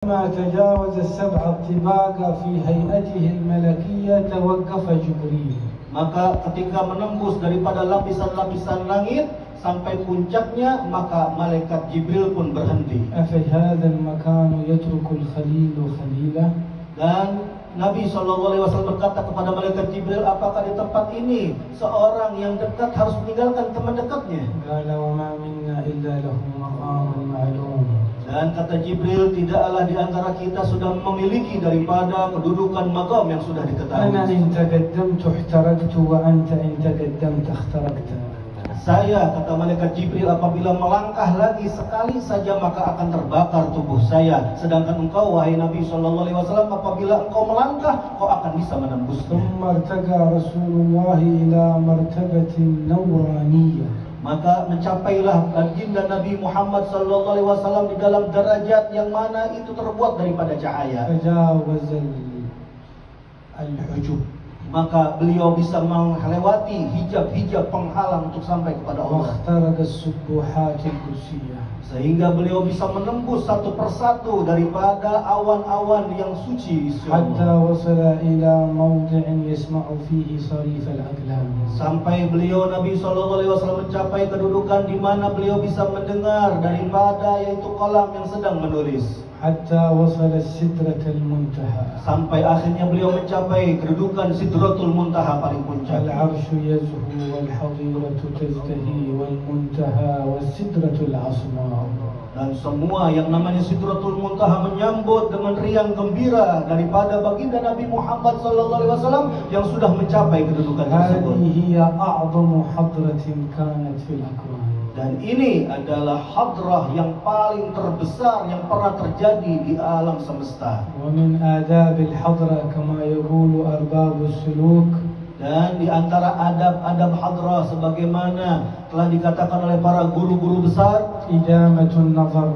لما تجاوز السبع الطباق في هيئته الملكية توقف جبريل. Maka ketika menembus daripada lapisan-lapisan langit sampai puncaknya, maka malaikat Jibril pun berhenti. أفي هذا المكان يترك الخليل خليله. Dan Nabi SAW berkata kepada malaikat Jibril, apakah di tempat ini seorang yang dekat harus meninggalkan teman dekatnya? قال وما منا إلا له مقام معلوم. Dan kata Jibril, tidaklah di antara kita sudah memiliki daripada kedudukan maqam yang sudah أنا diketahui. إن تقدمت احترقت وأنت إن تقدمت اخترقت. Saya, kata malaikat Jibril, apabila melangkah lagi sekali saja maka akan terbakar tubuh saya. Sedangkan engkau, wahai Nabi SAW, apabila engkau melangkah, kau akan bisa menembusnya. ثم ارتقى رسول الله إلى مرتبة نورانية. Maka mencapailah baginda Nabi Muhammad SAW di dalam derajat yang mana itu terbuat daripada cahaya. تجاوز الحجب. Maka beliau bisa melewati hijab-hijab penghalang untuk sampai kepada Allah. واخترق السبحات القدسية. Sehingga beliau bisa menembus satu persatu daripada awan-awan yang suci di sisi حتى Allah. وصل إلى موضع يسمع فيه صريف الأقلام. Sampai beliau Nabi SAW mencapai kedudukan di mana beliau bisa mendengar daripada yaitu qalam yang sedang menulis. حتى وصل السدرة المنتهى. Sampai akhirnya beliau mencapai kedudukan Sidratul Muntaha paling puncak. العرش يزهو والحظيرة تزدهي والمنتهى والسدرة العظمى. Dan semua yang namanya Sidratul Muntaha menyambut dengan riang gembira daripada baginda Nabi Muhammad SAW yang sudah mencapai kedudukan tersebut. هذه هي أعظم حضرة كانت في الأكوان. Dan ini adalah hadrah yang paling terbesar yang pernah terjadi di alam semesta. ومن آداب الحضرة كما يقول أرباب السلوك. Dan di antara adab-adab hadrah sebagaimana telah dikatakan oleh para guru-guru besar, إدامة النظر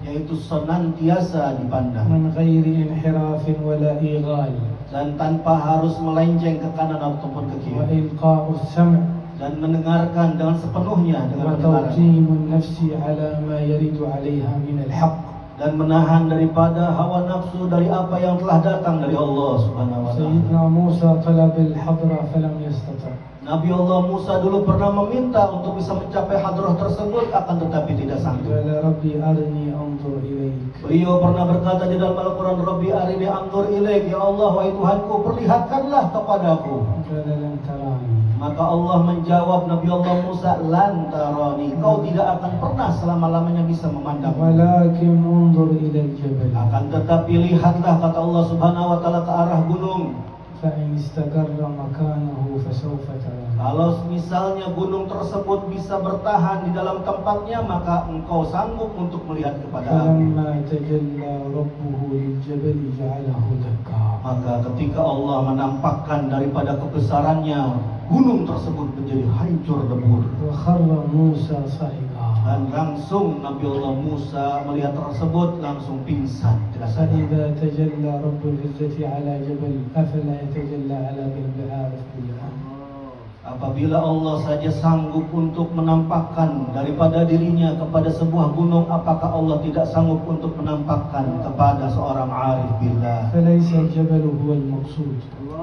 yaitu senantiasa dipandang من غير انحراف ولا إيغال. dan tanpa harus melenceng ke kanan ataupun ke kiri, وإلقاء السمع dan mendengarkan dengan sepenuhnya dengan pendengaran, وتوطين النفس على ما يرد عليها من الحق. dan menahan daripada hawa nafsu dari apa yang telah datang dari Allah Subhanahu wa taala. سيدنا موسى طلب الحضرة فلم يستطع. Nabi Allah Musa dulu pernah meminta untuk bisa mencapai hadrah tersebut, akan tetapi tidak sanggup. قال ربي أرني أنظر إليك. Beliau pernah berkata di dalam Al-Quran, Rabbi arini anzur ilaik, ya Allah, wahai Tuhanku, perlihatkanlah kepadaku. قال لن تراني. Maka Allah menjawab Nabi Allah Musa, lan tarani, kau tidak akan pernah selama-lamanya bisa memandang. ولكن انظر إلى الجبل. Akan tetapi lihatlah, kata Allah Subhanahu wa taala, ke arah gunung. فإن استقر مكانه فسوف ترى. Kalau misalnya gunung tersebut bisa bertahan di dalam tempatnya, maka engkau sanggup untuk melihat kepada aku. فلما تجلى ربه للجبل جعله دكا. Maka ketika Allah menampakkan daripada kebesarannya, gunung tersebut menjadi hancur lebur. وخر موسى صعقا. Dan langsung Nabi Allah Musa melihat tersebut langsung pingsan, tidak sadar. فإذا تجلى رب العزة على جبل أفلا يتجلى على قلب عارف بالله. Apabila Allah saja sanggup untuk menampakkan daripada dirinya kepada sebuah gunung, apakah Allah tidak sanggup untuk menampakkan kepada seorang arif billah? فليس الجبل هو المقصود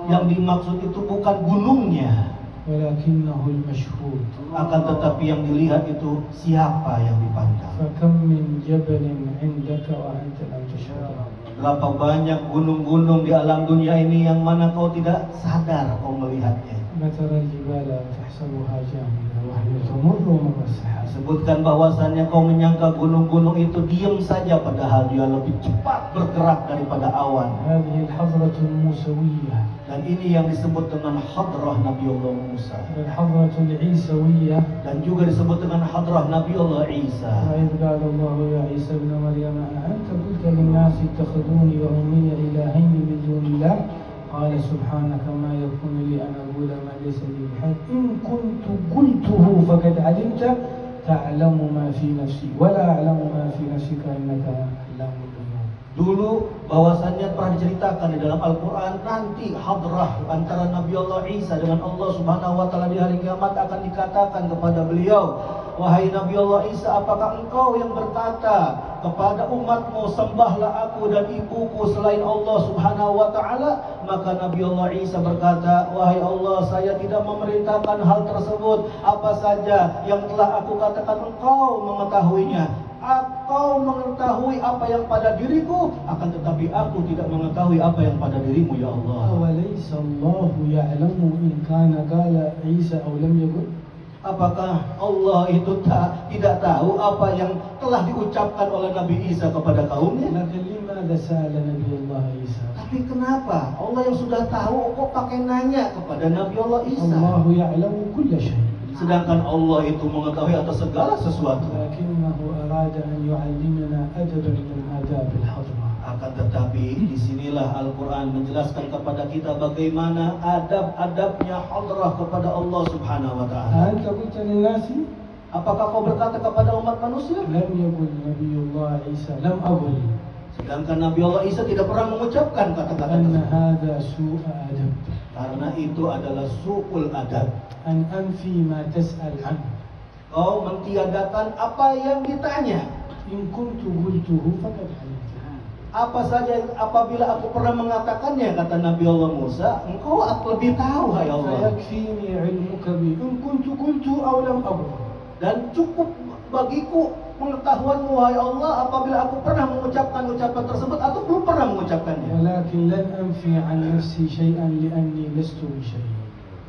Yang dimaksud itu bukan gunungnya, ولكنه المشهود. akan tetapi yang dilihat itu siapa yang dipandang. فكم من جبل عندك وأنت لم تشهد. Berapa banyak gunung-gunung di alam dunia ini yang mana kau tidak sadar kau melihatnya. وترى الجبال تحسبها جامدة وهي تمر مر السحاب. Sebutkan bahwasannya kau menyangka gunung-gunung itu diam saja, padahal dia lebih cepat bergerak daripada awan. هذه الحضرة الموسوية. Dan ini yang disebut dengan hadrah Nabi Allah Musa, الحضرة العيسوية. dan juga disebut dengan hadrah Nabi Allah Isa. وإذ قال الله يا عيسى ابن مريم أأنت قلت للناس اتخذوني وأمي إلهين من دون الله قال سبحانك ما يكون لي أن أقول ما ليس لي بحق إن كنت قلته فقد علمت تعلم ما في نفسي ولا أعلم ما في نفسك إنك علام الغيوب. Dulu bahwasannya telah diceritakan di dalam Al-Quran, nanti hadrah antara Nabi Allah Isa dengan Allah Subhanahu wa taala di hari kiamat akan dikatakan kepada beliau, wahai Nabi Allah Isa, apakah engkau yang berkata kepada umatmu, sembahlah aku dan ibuku selain Allah subhanahu wa ta'ala. Maka Nabi Allah Isa berkata, wahai Allah, saya tidak memerintahkan hal tersebut. Apa saja yang telah aku katakan engkau mengetahuinya. Engkau mengetahui apa yang pada diriku, akan tetapi aku tidak mengetahui apa yang pada dirimu, ya Allah. Awalaysa Allahu ya'lamu in kana qala Isa aw lam yaqul? Apakah Allah itu tidak tahu apa yang telah diucapkan oleh Nabi Isa kepada kaumnya? Lakin limadha sa'ala Nabi Allah Isa? Tapi kenapa Allah yang sudah tahu kok pakai nanya kepada Nabi Allah Isa? Allahu ya'lamu kulla syai'. Sedangkan Allah itu mengetahui atas segala sesuatu. Lakinnahu arada an yu'allimana adaban min adabil hadrah. Akan tetapi disinilah Al-Quran menjelaskan kepada kita bagaimana adab-adabnya hadrah kepada Allah subhanahu wa ta'ala. Anta qulta lin-nasi? Apakah kau berkata kepada umat manusia? Lam yaqul Nabiyullah Isa, lam aqul. Sedangkan Nabi Allah Isa tidak pernah mengucapkan kata-kata Anna tersebut. hadha su'a adab. Karena itu adalah su'ul adab. An anfi ma tas'al anhu. Kau mentiadakan apa yang ditanya. In kuntu qultuhu faqad alimta. Apa saja apabila aku pernah mengatakannya, kata Nabi Allah Musa, engkau lebih tahu, hai Allah. Fayakfini ilmuka bi in kuntu qultu aw lam aqul. Dan cukup bagiku pengetahuanmu, wahai Allah, apabila aku pernah mengucapkan ucapan tersebut atau belum pernah mengucapkannya. Walakin lan anfi an nafsi syai'an li'anni lastu bi syai'.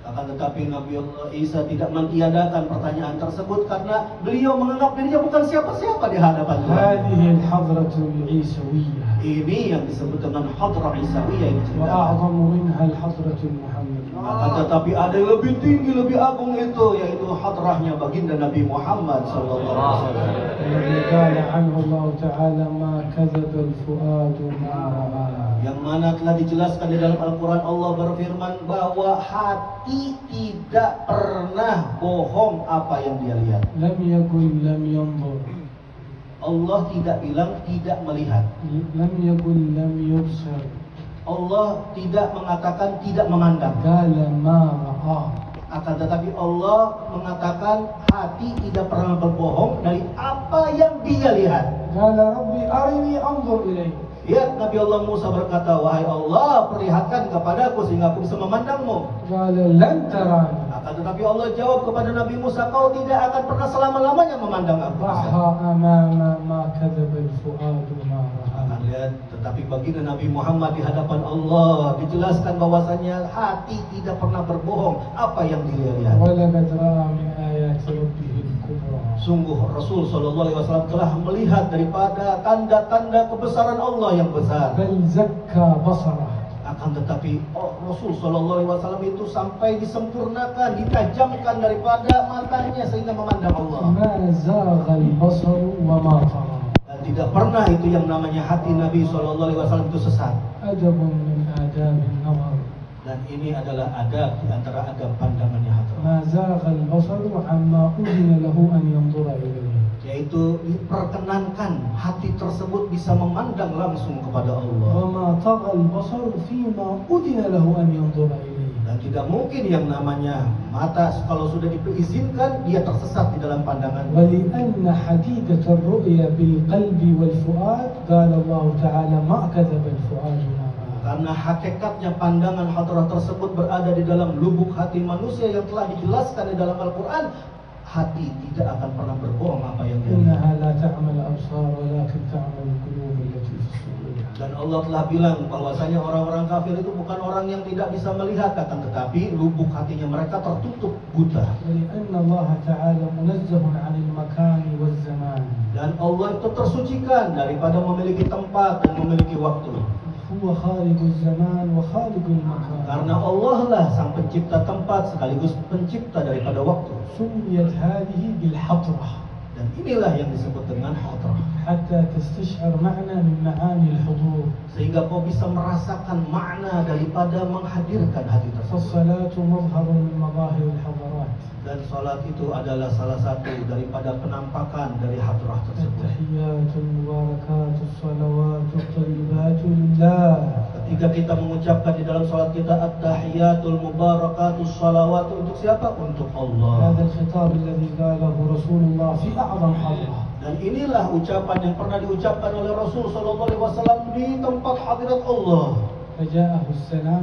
Akan tetapi Nabi Allah Isa tidak mentiadakan pertanyaan tersebut karena beliau menganggap dirinya bukan siapa-siapa di hadapan Tuhan. Hadhihi al-hadratu al-Isawiyyah. Ini yang disebut dengan hadrah Isawiyah ini. Wa a'zamu minha al-hadratu al-Muhammadiyah. Akan tetapi ada yang lebih tinggi, lebih agung itu, yaitu hadrahnya baginda Nabi Muhammad sallallahu alaihi wasallam. Alladhi qala anhu Allah Ta'ala ma kadzaba al-fuadu ma ra'a. Yang mana telah dijelaskan di dalam Al-Quran, Allah berfirman bahwa hati tidak pernah bohong apa yang dia lihat. Lam yaqul lam yanzur. Allah tidak bilang tidak melihat. Lam yaqul lam yubsir. Allah tidak mengatakan tidak memandang. Qala ma ra'a. Akan tetapi Allah mengatakan hati tidak pernah berbohong dari apa yang dia lihat. Qala rabbi arini anzur ilayk. Lihat, Nabi Allah Musa berkata, wahai Allah, perlihatkan kepadaku sehingga aku bisa memandangmu. Qala lan tarani. Akan tetapi Allah jawab kepada Nabi Musa, kau tidak akan pernah selama-lamanya memandang aku. Dhaha amama ma kadzaba al-fuadu ma ra'a. Akan lihat, tetapi baginda Nabi Muhammad di hadapan Allah dijelaskan bahwasanya hati tidak pernah berbohong apa yang dia lihat. Wa laqad ra'a min ayati rabbih al-kubra. Sungguh Rasul sallallahu alaihi wasallam telah melihat daripada tanda-tanda kebesaran Allah yang besar. Bal zakka basarah. Akan tetapi Rasul sallallahu alaihi wasallam itu sampai disempurnakan, ditajamkan daripada matanya sehingga memandang Allah. Ma zagha al-basar wa ma tara. Dan tidak pernah itu yang namanya hati Nabi sallallahu alaihi wasallam itu sesat. Adabun min adabin nazar. Dan ini adalah adab di antara adab pandangannya hati. Ma zagha al-basar amma udina lahu an yanzura ilayhi. Yaitu diperkenankan hati tersebut bisa memandang langsung kepada Allah. Wa ma tagha al-basar fima udina lahu an yanzura ilayhi. Dan tidak mungkin yang namanya mata kalau sudah diizinkan dia tersesat di dalam pandangan. ولأن حديدة الرؤيا بالقلب والفؤاد قال الله تعالى ما كذب الفؤاد ما رأى. Karena hakikatnya pandangan hadrah tersebut berada di dalam lubuk hati manusia yang telah dijelaskan di dalam Al-Quran. Hati tidak akan pernah berbohong apa yang dia lihat. إنها لا تعمل الأبصار ولكن تعمل القلوب التي في الصدور. Dan Allah telah bilang bahwasanya orang-orang kafir itu bukan orang yang tidak bisa melihat, akan tetapi lubuk hatinya mereka tertutup buta. ولأن الله تعالى منزه عن المكان والزمان. Dan Allah itu tersucikan daripada memiliki tempat dan memiliki waktu. هو خالق الزمان وخالق المكان. Karena Allah lah sang pencipta tempat sekaligus pencipta daripada waktu. سميت هذه بالحضرة. Dan inilah yang disebut dengan hadrah. حتى تستشعر معنى من معاني الحضور. Sehingga kau bisa merasakan makna daripada menghadirkan hati tersebut. فالصلاة مظهر من مظاهر الحضارات. Dan salat itu adalah salah satu daripada penampakan dari hadrah tersebut. التحيات المباركات الصلوات الطيبات لله. Ketika kita mengucapkan di dalam salat kita at-tahiyatul mubarakatus salawat, untuk siapa? Untuk Allah. هذا الخطاب الذي قاله رسول الله في أعظم حضرة. Dan inilah ucapan yang pernah diucapkan oleh Rasul sallallahu alaihi wasallam di tempat hadirat Allah. فجاءه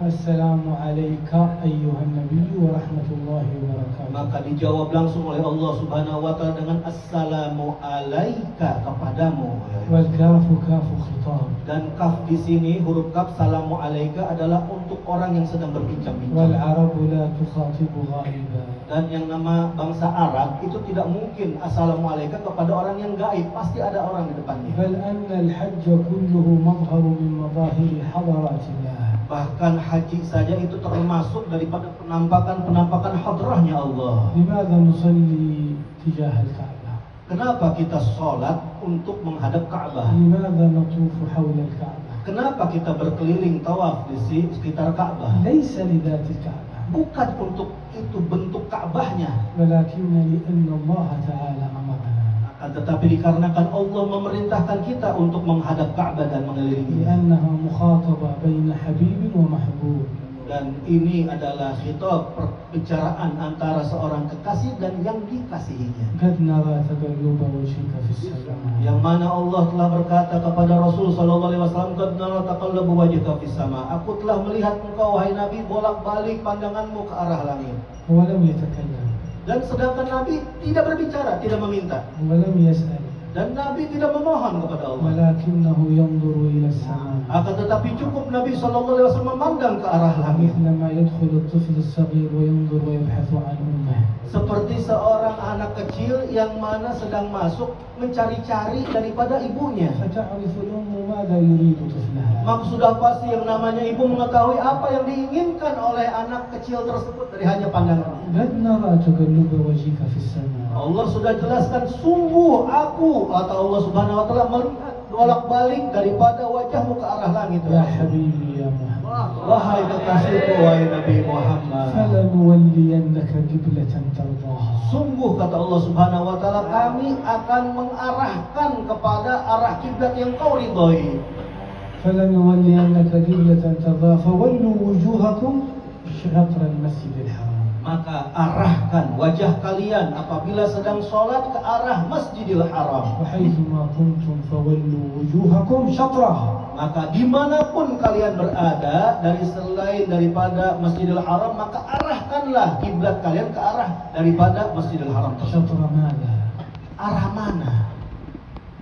السلام عليك أيها النبي ورحمة الله وبركاته. Maka dijawab langsung oleh Allah Subhanahu wa taala dengan assalamu alaika, kepadamu. والكاف كاف خطاب. Dan kaf di sini huruf kaf salamu alaika adalah untuk orang yang sedang berbincang-bincang. والعرب لا تخاطب غائبا. Dan yang nama bangsa Arab itu tidak mungkin assalamu alaika kepada orang yang gaib, pasti ada orang di depannya. بل أن الحج كله مظهر من مظاهر حضرات الله. Bahkan haji saja itu termasuk daripada penampakan hadrahnya Allah. لماذا نصلي تجاه الكعبة؟ Kenapa kita sholat untuk menghadap Ka'bah? لماذا نطوف حول الكعبة؟ Kenapa kita berkeliling tawaf di sekitar Ka'bah? ليس لذات الكعبة، Bukan untuk itu bentuk Ka'bahnya, ولكن لأن الله تعالى أمرنا. akan tetapi dikarenakan Allah memerintahkan kita untuk menghadap Ka'bah dan mengelilinginya. لأنها مخاطبة بين حبيب ومحبوب. Dan ini adalah khitab, perbicaraan antara seorang kekasih dan yang dikasihinya. قد نرى تقلب وجهك في السماء. Yang mana Allah telah berkata kepada Rasul sallallahu alaihi wasallam, "Qad nara taqallabu wajhaka fis sama." Aku telah melihat engkau wahai Nabi bolak-balik pandanganmu ke arah langit. ولم يتكلم Dan sedangkan Nabi tidak berbicara, tidak meminta. ولم يسأل، Dan Nabi tidak memohon kepada Allah. ولكنه ينظر إلى السماء. Akan tetapi cukup Nabi sallallahu alaihi wasallam memandang ke arah langit. مثلما يدخل الطفل الصغير وينظر ويبحث عن أمه. Seperti seorang anak kecil yang mana sedang masuk mencari-cari daripada ibunya. فتعرف الأم ماذا يريد طفلها. Maka sudah pasti yang namanya ibu mengetahui apa yang diinginkan oleh anak kecil tersebut dari hanya pandangan. قد نرى تقلب وجهك في السماء. Allah sudah jelaskan, sungguh aku atau Allah Subhanahu wa taala melihat bolak-balik daripada wajahmu ke arah langit. يا حبيبي يا محمد. Wahai kekasihku, wahai Nabi Muhammad. فلنولينك قبلة ترضاها. Sungguh kata Allah Subhanahu wa taala, kami akan mengarahkan kepada arah kiblat yang kau ridhoi. فلنولينك قبلة ترضاها فولوا وجوهكم شطر المسجد الحرام. Maka arahkan wajah kalian apabila sedang sholat ke arah Masjidil Haram. وحيثما كنتم فولوا وجوهكم شطره. Maka dimanapun kalian berada dari selain daripada Masjidil Haram, maka arahkanlah kiblat kalian ke arah daripada Masjidil Haram tersebut. شطر ماذا؟ Arah mana?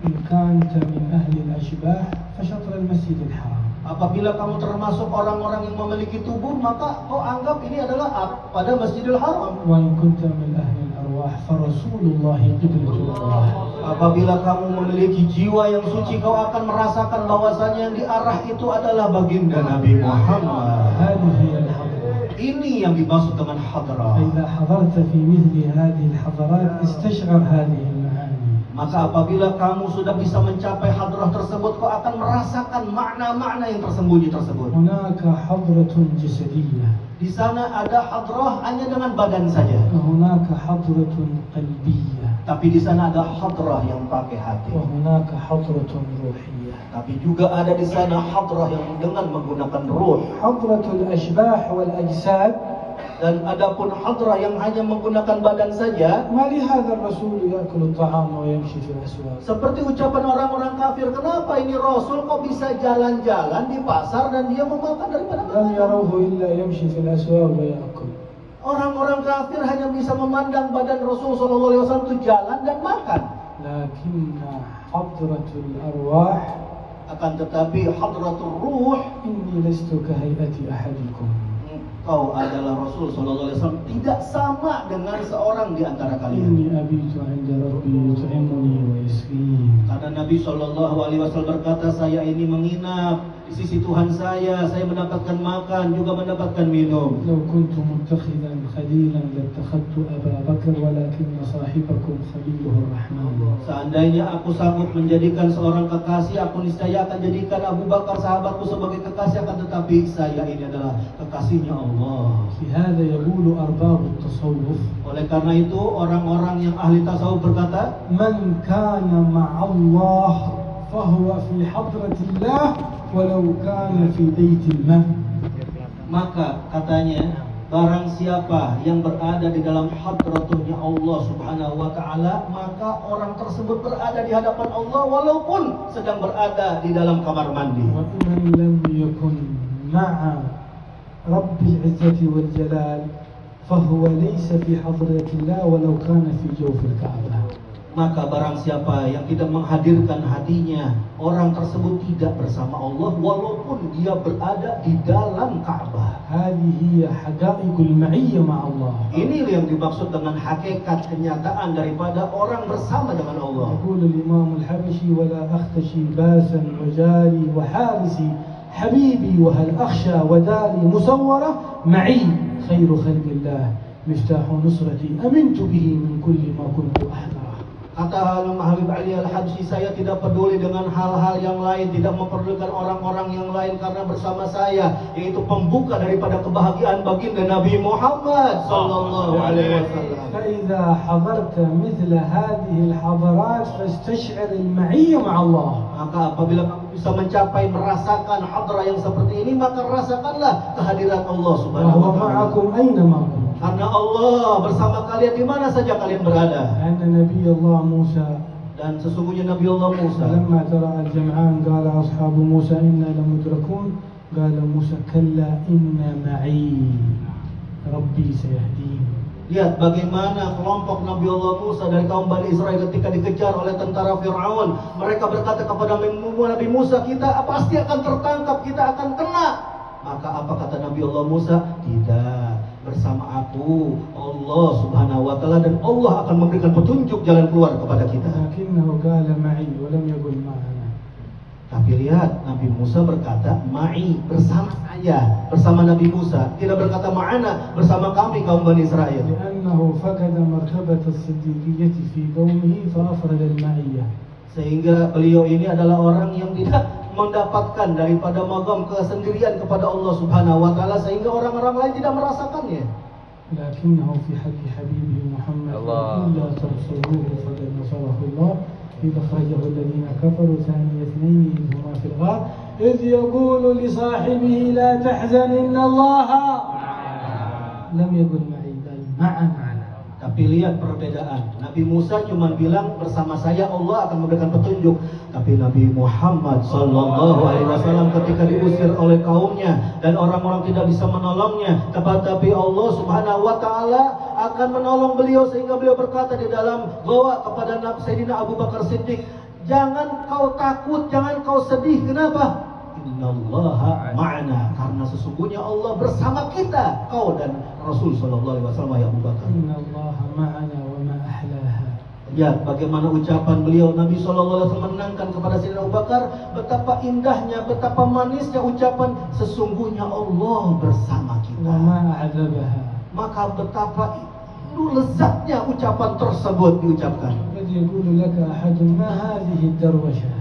إن كنت من أهل الأشباح فشطر المسجد الحرام. Apabila kamu termasuk orang-orang yang memiliki tubuh, maka kau anggap ini adalah pada Masjidil Haram. وإن كنت من أهل الأرواح فرسول الله قبلة الله. Apabila kamu memiliki jiwa yang suci, kau akan merasakan bahwasanya yang diarah itu adalah baginda Nabi Muhammad. هذه هي الحضرة. Ini yang dimaksud dengan hadrah. فإذا حضرت في مثل هذه الحضرات استشعر هذه المعاني. Maka apabila kamu sudah bisa mencapai hadrah tersebut, kau akan merasakan makna-makna yang tersembunyi tersebut. هناك حضرة جسدية. Di sana ada hadrah hanya dengan badan saja. وهناك حضرة قلبية. Tapi di sana ada hadrah yang pakai hati. وهناك حضرة روحية. Tapi juga ada di sana hadrah yang dengan menggunakan ruh. حضرة الأشباح والأجساد. Dan adapun hadrah yang hanya menggunakan badan saja, ما لهذا الرسول يأكل الطعام ويمشي في الأسواق؟ seperti ucapan orang-orang kafir, kenapa ini Rasul kok bisa jalan-jalan di pasar dan dia memakan daripada لم makanan? يروه إلا يمشي في الأسواق ويأكل. Orang-orang kafir hanya bisa memandang badan Rasul sallallahu alaihi wasallam itu jalan dan makan. لكن حضرة الأرواح Akan tetapi hadratul ruh, إني لست كهيئة أحدكم. kau adalah Rasul sallallahu alaihi wasallam tidak sama dengan seorang di antara kalian. إني أبيت عند ربي يطعمني ويسقين. Karena Nabi sallallahu alaihi wasallam berkata, saya ini menginap di sisi Tuhan saya mendapatkan makan juga mendapatkan minum. لو كنت متخذا خليلا لاتخذت أبا بكر ولكن صاحبكم خليله الرحمن. Seandainya aku sanggup menjadikan seorang kekasih, aku niscaya akan jadikan Abu Bakar sahabatku sebagai kekasih, akan tetapi saya ini adalah kekasihnya Allah. لهذا يقول أرباب التصوف. Oleh karena itu orang-orang yang ahli tasawuf berkata, من كان مع الله فهو في حضرة الله ولو كان في بيت الماء. maka katanya Barang siapa yang berada di dalam hadratunya Allah Subhanahu wa ta'ala, maka orang tersebut berada di hadapan Allah walaupun sedang berada di dalam kamar mandi. وَمَنْ لَمْ يَكُنْ مَعَ رَبِّ الْعِزَّةِ وَالْجَلَالِ فَهُوَ لَيْسَ فِي حَضْرَةِ اللَّهِ وَلَوْ كَانَ فِي جَوْفِ الْكَعْبَةِ. Maka barang siapa yang tidak menghadirkan hatinya, orang tersebut tidak bersama Allah walaupun dia berada di dalam Ka'bah. هذه هي حقائق المعية مع الله. Ini yang dimaksud dengan hakikat kenyataan daripada orang bersama dengan Allah. يقول الإمام الحبشي ولا أختشي باسا وجاري وحارسي حبيبي وهل أخشى وداري مصورة معي خير خلق الله مفتاح نصرتي أمنت به من كل ما كنت أحذره. Kata Habib Ali Al-Habsyi, saya tidak peduli dengan hal-hal yang lain, tidak memperdulikan orang-orang yang lain, karena bersama saya yaitu pembuka daripada kebahagiaan baginda Nabi Muhammad sallallahu alaihi wasallam. فإذا حضرت مثل هذه الحضارات فاستشعر المعية مع الله. Maka apabila kamu bisa mencapai merasakan hadrah yang seperti ini, maka rasakanlah kehadiran Allah Subhanahu wa taala. معكم أينما كنتم. Karena Allah bersama kalian di mana saja kalian berada. أن نبي الله موسى Dan sesungguhnya Nabi Allah Musa, لما ترى الجمعان قال أصحاب موسى إنا لمدركون قال موسى كلا إن معي ربي سيهدين. lihat bagaimana kelompok Nabi Allah Musa dari kaum Bani Israel ketika dikejar oleh tentara Fir'aun. Mereka berkata kepada Nabi Musa, kita pasti akan tertangkap, kita akan kena. Maka apa kata Nabi Allah Musa? Tidak, bersama aku Allah Subhanahu wa taala, dan Allah akan memberikan petunjuk jalan keluar kepada kita. لكنه قال معي ولم يقل معنا. Tapi lihat, Nabi Musa berkata ma'i, bersama saya, bersama Nabi Musa. Tidak berkata ma'ana, bersama kami kaum Bani Israel. لأنه فقد مرتبة الصديقية في قومه فأفرد المعية. Sehingga beliau ini adalah orang yang tidak mendapatkan daripada magam kesendirian kepada Allah Subhanahu wa taala, sehingga orang-orang lain tidak merasakannya. لكنه في حق حبيبه محمد إلا تنصروه فقد نصره الله إذ أخرجه الذين كفروا ثاني اثنين إذ هما في الغار إذ يقول لصاحبه لا تحزن إن الله لم يقل معي بل معنا. Tapi lihat perbedaan. Nabi Musa cuma bilang bersama saya Allah akan memberikan petunjuk. Tapi Nabi Muhammad sallallahu alaihi wasallam ketika diusir oleh kaumnya dan orang-orang tidak bisa menolongnya, tapi Allah Subhanahu wa taala akan menolong beliau, sehingga beliau berkata di dalam bawa kepada Sayyidina Abu Bakar Siddiq, jangan kau takut, jangan kau sedih. Kenapa? Innallaha ma'ana, karena sesungguhnya Allah bersama kita, kau dan Rasul sallallahu alaihi wasallam, ya Abu Bakar. Innallaha ma'ana wa ma ahlaha. Lihat bagaimana ucapan beliau. Nabi sallallahu alaihi wasallam menenangkan kepada Sayyidina Abu Bakar, betapa indahnya, betapa manisnya ucapan sesungguhnya Allah bersama kita. Wa ma a'adabaha. Maka betapa lezatnya ucapan tersebut diucapkan. Qad yaqulu laka ahadun ma hadhihi ad-darwasha.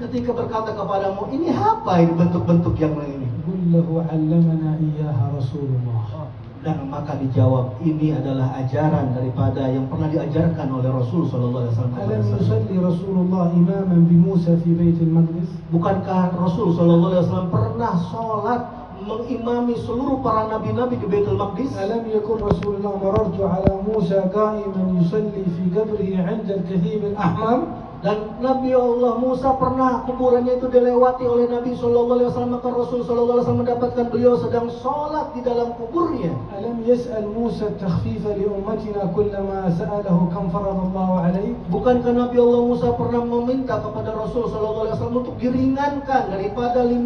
Ketika berkata kepadamu, ini apa ini bentuk-bentuk yang ini? Qul lahu 'allamana iyyaha Rasulullah. Dan maka dijawab, ini adalah ajaran daripada yang pernah diajarkan oleh Rasul sallallahu alaihi wasallam. Alam yusalli Rasulullah imaman bi Musa fi Baitul Maqdis? Bukankah Rasul sallallahu alaihi wasallam pernah sholat mengimami seluruh para nabi-nabi di Baitul Maqdis? Alam yakun Rasulullah marartu ala Musa qa'iman yusalli fi qabrihi 'inda al-Kathib al-Ahmar? Dan Nabi Allah Musa pernah kuburannya itu dilewati oleh Nabi sallallahu alaihi wasallam, maka Rasul sallallahu alaihi wasallam mendapatkan beliau sedang sholat di dalam kuburnya. Alam yas'al Musa at-takhfif li ummatina kullama sa'alahu kam faradallahu alaihi? Bukankah Nabi Allah Musa pernah meminta kepada Rasul sallallahu alaihi wasallam untuk diringankan daripada 50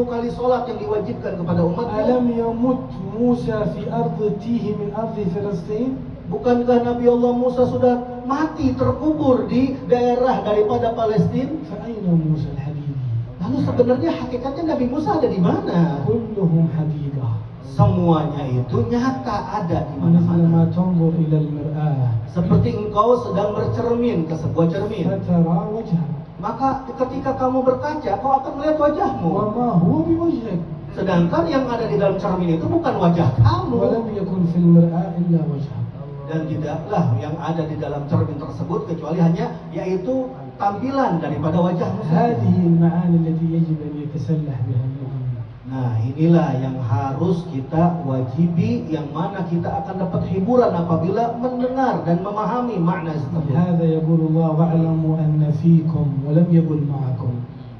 kali sholat yang diwajibkan kepada umatnya? Alam yamut Musa fi ardi tihi min ardi Filistin? Bukankah Nabi Allah Musa sudah mati terkubur di daerah daripada Palestina? Fa'aina Musa al-Habibi? Lalu sebenarnya hakikatnya Nabi Musa ada di mana? Kulluhum haqiqah. Semuanya itu nyata ada di Mithla mana-mana. ma tanzur ila al-mir'ah. Seperti engkau sedang bercermin ke sebuah cermin. Fatara wajha. Maka ketika kamu berkaca, kau akan melihat wajahmu. Wa ma huwa biwajhik. Sedangkan yang ada di dalam cermin itu bukan wajah kamu. Wa lam yakun fil mir'ah illa wajhak. Dan tidaklah yang ada di dalam cermin tersebut kecuali hanya yaitu tampilan daripada wajahmu. هذه المعاني التي يجب أن يتسلح بها المؤمن. Nah, inilah yang harus kita wajibi, yang mana kita akan dapat hiburan apabila mendengar dan memahami makna tersebut. هذا يقول الله واعلموا أن فيكم ولم يقل معكم.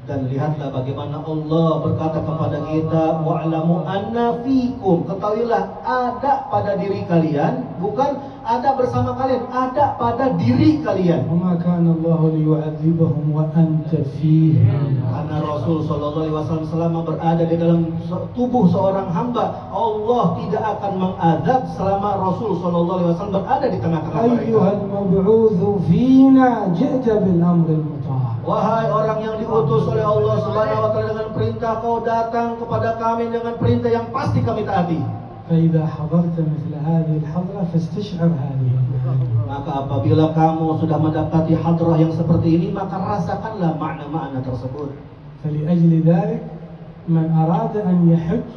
Dan lihatlah bagaimana Allah berkata kepada kita, wa'lamu anna fikum, ketahuilah ada pada diri kalian, bukan ada bersama kalian, ada pada diri kalian. وما كان الله ليعذبهم وأنت فيهم. Karena Rasul Shallallahu Alaihi Wasallam selama berada di dalam tubuh seorang hamba, Allah tidak akan mengadab selama Rasul Shallallahu Alaihi Wasallam berada di tengah-tengah mereka. أيها المبعوث فينا جئت بالأمر المطاع. Wahai orang yang diutus oleh Allah Subhanahu wa taala dengan perintah, kau datang kepada kami dengan perintah yang pasti kami taati. فإذا حضرت مثل هذه الحضرة فاستشعر هذه المعاني. Maka apabila kamu sudah mendapati hadrah yang seperti ini, maka rasakanlah makna-makna tersebut. فلأجل ذلك من أراد أن يحج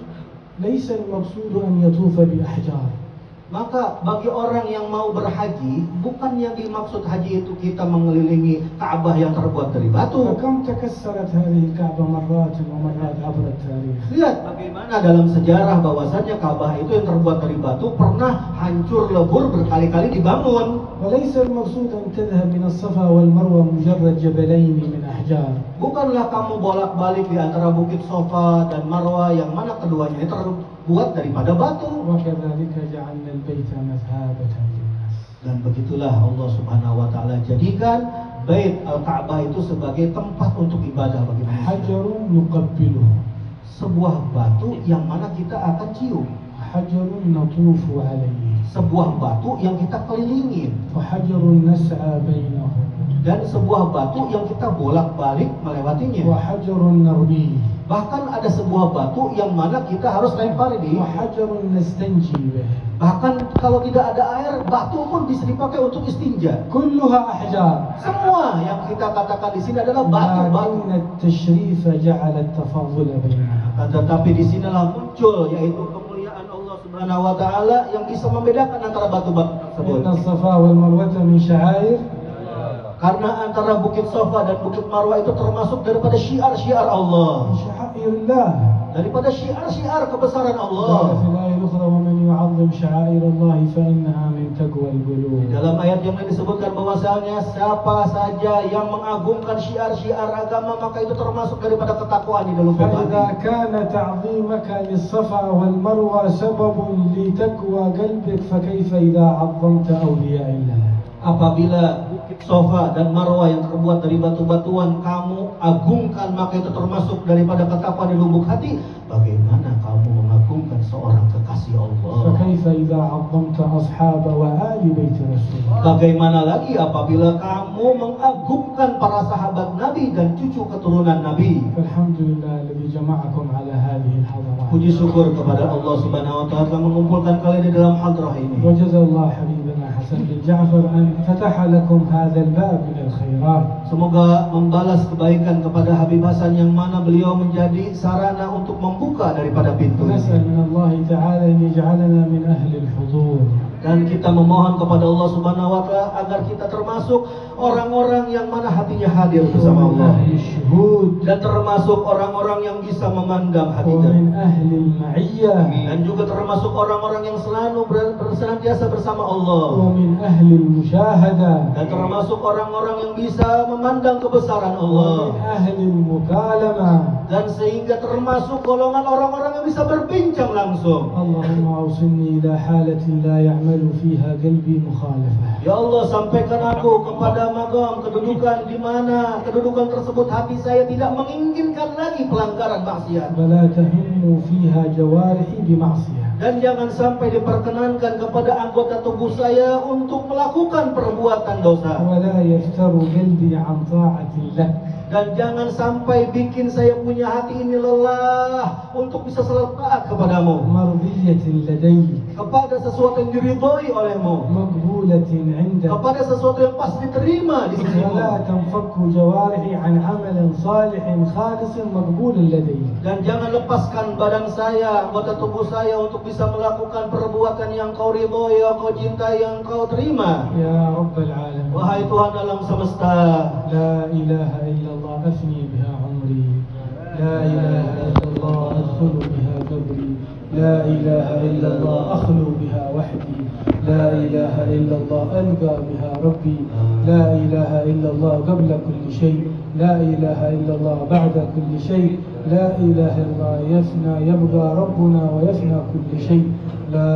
ليس المقصود أن يطوف بأحجار. Maka bagi orang yang mau berhaji, bukan yang dimaksud haji itu kita mengelilingi Ka'bah yang terbuat dari batu. فكم تكسرت هذه الكعبة مرات ومرات عبر التاريخ. Lihat bagaimana dalam sejarah bahwasanya Ka'bah itu yang terbuat dari batu pernah hancur lebur berkali-kali dibangun. وليس المقصود أن تذهب من الصفا والمروة مجرد جبلين من أحجار. Bukanlah kamu bolak-balik di antara Bukit Sofa dan Marwah yang mana keduanya itu terbuat daripada batu. وكذلك جعلنا البيت مثابة للناس. Dan begitulah Allah Subhanahu wa taala jadikan Bait Al-Ka'bah itu sebagai tempat untuk ibadah bagi manusia. حجر نقبله. Sebuah batu yang mana kita akan cium. حجر نطوف عليه. Sebuah batu yang kita kelilingin. وحجر نسعى بينه. Dan sebuah batu yang kita bolak-balik melewatinya. وحجر نرميه. Bahkan ada sebuah batu yang mana kita harus lempari di. وحجر نستنجي به. Bahkan kalau tidak ada air, batu pun bisa dipakai untuk istinja. كلها أحجار. Semua yang kita katakan di sini adalah batu-batu. لكن التشريف جعل التفاضل بينها. Tetapi di sinilah muncul yaitu kemuliaan Allah Subhanahu wa taala yang bisa membedakan antara batu-batu tersebut. إن الصفا والمروة من شعائر. Karena antara Bukit Sofa dan Bukit Marwah itu termasuk daripada syiar-syiar Allah. من شعائر الله. Daripada syiar-syiar kebesaran قال Allah. في الآية الأخرى ومن يعظم شعائر الله فإنها من تقوى القلوب. Dalam ayat yang lain disebutkan bahwasanya siapa saja yang mengagungkan syiar-syiar agama maka itu termasuk daripada ketakwaan di dalam فإذا hati. كان تعظيمك للصفا والمروة سبب لتقوى قلبك فكيف إذا عظمت أولياء الله. Apabila Bukit Sofa dan Marwah yang terbuat dari batu-batuan kamu agungkan, maka itu termasuk daripada ketakwaan di lubuk hati. Bagaimana kamu mengagungkan seorang kekasih Allah? فكيف إذا عظمت أصحاب وآل بيت رسول الله. Bagaimana lagi apabila kamu mengagungkan para sahabat Nabi dan cucu keturunan Nabi? فالحمد لله الذي جمعكم على هذه الحضارات. Puji syukur kepada Allah Subhanahu wa taala telah mengumpulkan kalian di dalam hadrah ini. وجزا الله حبيبنا حسن بن جعفر أن فتح لكم هذا الباب من الخيرات. Semoga membalas kebaikan kepada Habib Hasan yang mana beliau menjadi sarana untuk membuka daripada pintu ونسأل ini. من الله تعالى أن يجعلنا من أهل الحضور. Dan kita memohon kepada Allah Subhanahu wa taala agar kita termasuk orang-orang yang mana hatinya hadir bersama ومن Allah. أهل الشهود. Dan termasuk orang-orang yang bisa memandang hatinya. ومن أهل المعية. Dan juga termasuk orang-orang yang selalu bersenantiasa bersama Allah. ومن أهل المشاهدة. Dan termasuk orang-orang yang bisa memandang kebesaran Allah. ومن أهل المكالمة. Dan sehingga termasuk golongan orang-orang yang bisa berbincang langsung. اللهم أوصلني إلى حالة لا يعمل فيها قلبي مخالفة. Ya Allah, sampaikan aku kepada maqam kedudukan di mana kedudukan tersebut hati saya tidak menginginkan lagi pelanggaran maksiat. ولا تهم فيها جوارحي بمعصية. Dan jangan sampai diperkenankan kepada anggota tubuh saya untuk melakukan perbuatan dosa. ولا يفتر قلبي عن طاعة لك. Dan jangan sampai bikin saya punya hati ini lelah untuk bisa selalu taat kepadamu, مرضية لديك. kepada sesuatu yang diridhoi olehmu, مقبولة عندك. kepada sesuatu yang pasti diterima di sisimu. ولا تنفك جوارحي عن عمل صالح خالص مقبول لديك. Dan jangan lepaskan badan saya, anggota tubuh saya untuk bisa melakukan perbuatan yang kau ridhoi, yang kau cintai, yang kau terima. يا رب العالمين. Wahai Tuhan alam semesta, لا إله إلا الله أفني بها عمري. لا إله إلا الله أدخل لا إله إلا الله أخلو بها وحدي، لا إله إلا الله ألقى بها ربي، لا إله إلا الله قبل كل شيء، لا إله إلا الله بعد كل شيء، لا إله إلا الله يفنى يبقى ربنا ويفنى كل شيء، لا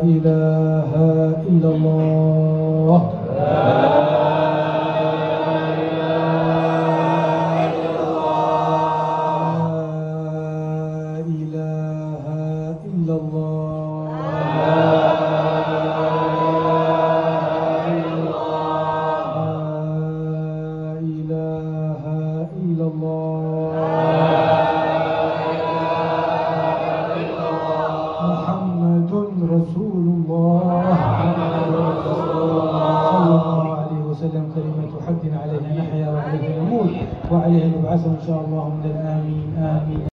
إله إلا الله. وعليه نبعثه إن شاء الله من